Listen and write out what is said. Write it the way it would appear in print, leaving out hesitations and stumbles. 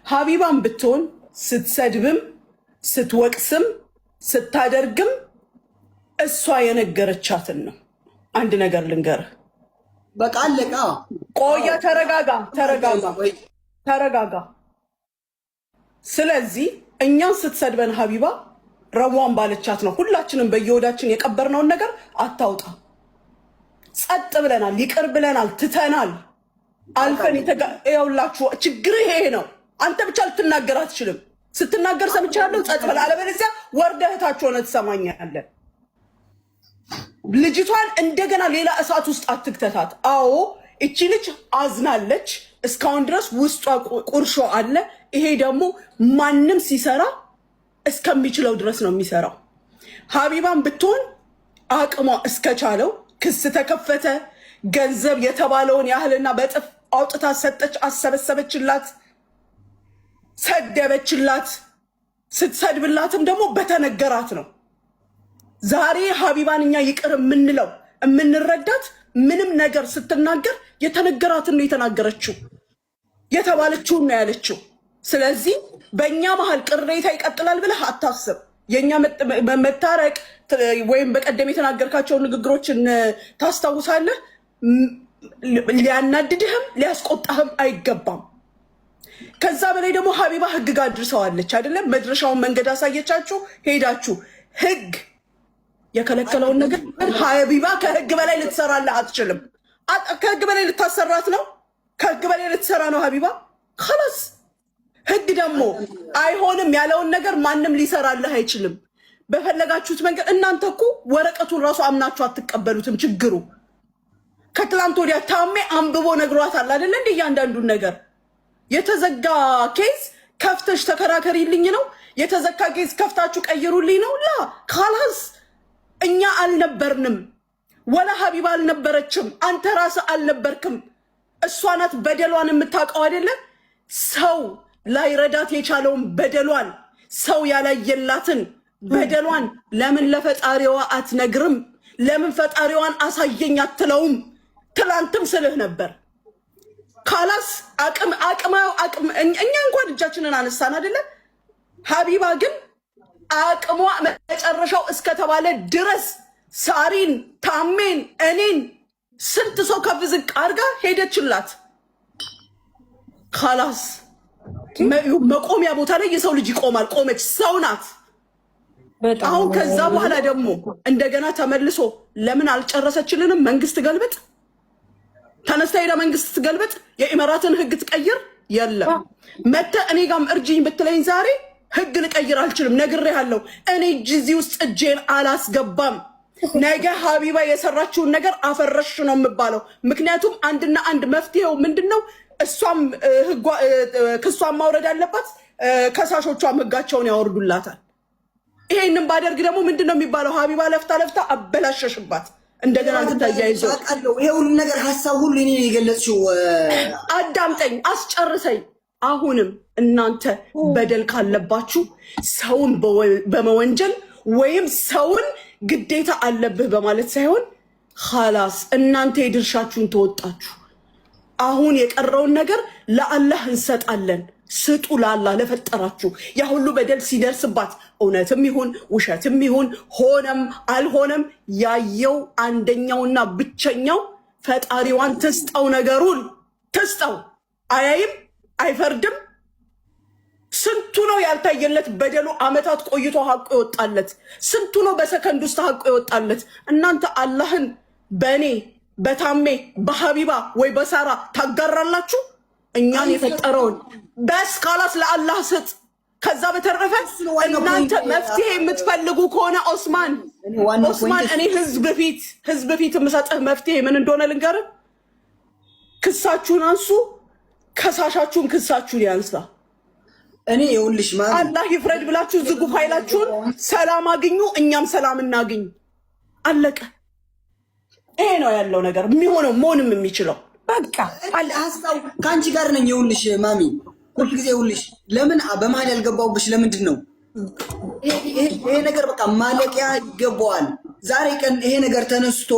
ሀቢባን ብትሆን ስትሰድብም ስትወቅስም ስታደርግም እሷ የነገረቻትን ነው። አንድ ነገር ልንገርህ። በቃ አለቃ። ቆያ ተረጋጋ። ስለዚህ እኛን ስትሰድበን ሀቢባ ረዋን ባለቻት ነው ሁላችንም በየወዳችን የቀበርነውን ነገር አታውጣ። ጸጥ ብለናል፣ ይቅር ብለናል፣ ትተናል፣ አልፈን ያውላችሁ። ችግር ይሄ ነው። አንተ ብቻ ልትናገር አትችልም። ስትናገር ሰምቻለሁ፣ ጸጥ በል፣ አለበለዚያ ወርደህ እህታችሁ ሆነ ትሰማኛለህ። ልጅቷን እንደገና ሌላ እሳት ውስጥ አትክተታት። አዎ እቺ ልጅ አዝናለች። እስካሁን ድረስ ውስጧ ቁርሾ አለ። ይሄ ደግሞ ማንም ሲሰራ እስከሚችለው ድረስ ነው የሚሰራው። ሀቢባን ብትሆን አቅሟ እስከቻለው ክስ ተከፈተ፣ ገንዘብ የተባለውን ያህልና በጥፍ አውጥታ ሰጠች፣ አሰበሰበችላት፣ ሰደበችላት። ስትሰድብላትም ደግሞ በተነገራት ነው። ዛሬ ሀቢባን እኛ ይቅር የምንለው የምንረዳት ምንም ነገር ስትናገር የተነገራትን ነው የተናገረችው፣ የተባለችውን ነው ያለችው። ስለዚህ በእኛ መሀል ቅሬታ ይቀጥላል ብለህ አታስብ። የእኛ መታረቅ ወይም በቀደም የተናገርካቸው ንግግሮችን ታስታውሳለህ። ሊያናድድህም ሊያስቆጣህም አይገባም። ከዛ በላይ ደግሞ ሀቢባ ህግ ጋር አድርሰዋለች አይደለም? መድረሻውን መንገድ አሳየቻችሁ፣ ሄዳችሁ ህግ የከለከለውን ነገር ሀቢባ ከህግ በላይ ልትሰራለህ አትችልም። ከህግ በላይ ልታሰራት ነው። ከህግ በላይ ልትሰራ ነው ሀቢባ ከላስ። ህግ ደግሞ አይሆንም ያለውን ነገር ማንም ሊሰራልህ አይችልም። በፈለጋችሁት መንገድ እናንተ እኮ ወረቀቱን ራሱ አምናችሁ አትቀበሉትም። ችግሩ ከትላንት ወዲያ ታሜ አንብቦ ነግሯታል አይደለ? እንደ እያንዳንዱን ነገር የተዘጋ ኬዝ ከፍተሽ ተከራከሪልኝ ነው። የተዘጋ ኬዝ ከፍታችሁ ቀይሩልኝ ነው። ላ ካላስ እኛ አልነበርንም፣ ወላ ሀቢባ አልነበረችም፣ አንተ ራስህ አልነበርክም። እሷ ናት በደሏን የምታውቀው አይደለም? ሰው ላይረዳት የቻለውን በደሏን፣ ሰው ያላየላትን በደሏን ለምን ለፈጣሪዋ አትነግርም? ለምን ፈጣሪዋን አሳየኝ አትለውም? ትላንትም ስልህ ነበር። ካላስ አቅም እኛ እንኳን እጃችንን አነሳን አይደለም? ሀቢባ ግን አቅሟ መጨረሻው እስከተባለ ድረስ ሳሪን፣ ታሜን፣ እኔን ስንት ሰው ከፍ ዝቅ አድርጋ ሄደችላት። ካላስ መቆሚያ ቦታ ላይ የሰው ልጅ ይቆማል። ቆመች፣ ሰው ናት። አሁን ከዛ በኋላ ደግሞ እንደገና ተመልሶ ለምን አልጨረሰችልንም? መንግስት ገልብጥ፣ ተነስታ ሄዳ መንግስት ትገልብጥ፣ የኢመራትን ህግ ትቀይር። የለም መተ እኔ ጋም እርጅኝ ብትለኝ ዛሬ ህግ ልቀይር አልችልም። ነግሬሃለሁ። እኔ እዚህ ውስጥ እጄን አላስገባም። ነገ ሀቢባ የሰራችውን ነገር አፈረሽ ነው የምባለው። ምክንያቱም አንድና አንድ መፍትሄው ምንድን ነው? እሷም ክሷን ማውረድ አለባት፣ ከሳሾቿም ህጋቸውን ያወርዱላታል። ይሄንን ባደርግ ደግሞ ምንድን ነው የሚባለው? ሀቢባ ለፍታ አበላሸሽባት። እንደገና ትታያይዞ ይሄ ሁሉ ነገር ሀሳብ ሁሉ እኔ የገለጽሽው። አዳምጠኝ፣ አስጨርሰኝ። አሁንም እናንተ በደል ካለባችሁ ሰውን በመወንጀል ወይም ሰውን ግዴታ አለብህ በማለት ሳይሆን ኻላስ እናንተ የድርሻችሁን ተወጣችሁ። አሁን የቀረውን ነገር ለአላህ እንሰጣለን። ስጡ ለአላህ ለፈጠራችሁ። ያ ሁሉ በደል ሲደርስባት እውነትም ይሁን ውሸትም ይሁን ሆነም አልሆነም ያየው አንደኛውና ብቸኛው ፈጣሪዋን ትስጠው፣ ነገሩን ትስጠው። አያይም፣ አይፈርድም። ስንቱ ነው ያልታየለት በደሉ አመታት ቆይቶ ሀቁ ይወጣለት? ስንቱ ነው በሰከንድ ውስጥ ሀቁ ይወጣለት? እናንተ አላህን በእኔ በታሜ በሀቢባ ወይ በሳራ ታጋራላችሁ? እኛን የፈጠረውን በስ ካላስ ለአላህ ስጥ። ከዛ በተረፈ እናንተ መፍትሄ የምትፈልጉ ከሆነ ኦስማን እኔ ህዝብ ፊት የምሰጥህ መፍትሄ ምን እንደሆነ ልንገርህ። ክሳችሁን አንሱ፣ ከሳሻችሁም ክሳችሁን ያንሳ። እኔ ይኸውልሽ ማለት አላህ ይፍረድ ብላችሁ ዝጉ ፋይላችሁን፣ ሰላም አግኙ፣ እኛም ሰላም እናግኝ። አለቀ። ይሄ ነው ያለው ነገር የሚሆነው መሆንም የሚችለው። በቃ ሀሳቡ ከአንቺ ጋር ነኝ። ይኸውልሽ ማሚ ሁልጊዜ ይኸውልሽ ለምን በመሀል ያልገባሁብሽ ለምንድን ነው? ይሄ ነገር በቃ ማለቂያ ይገባዋል። ዛሬ ቀን ይሄ ነገር ተነስቶ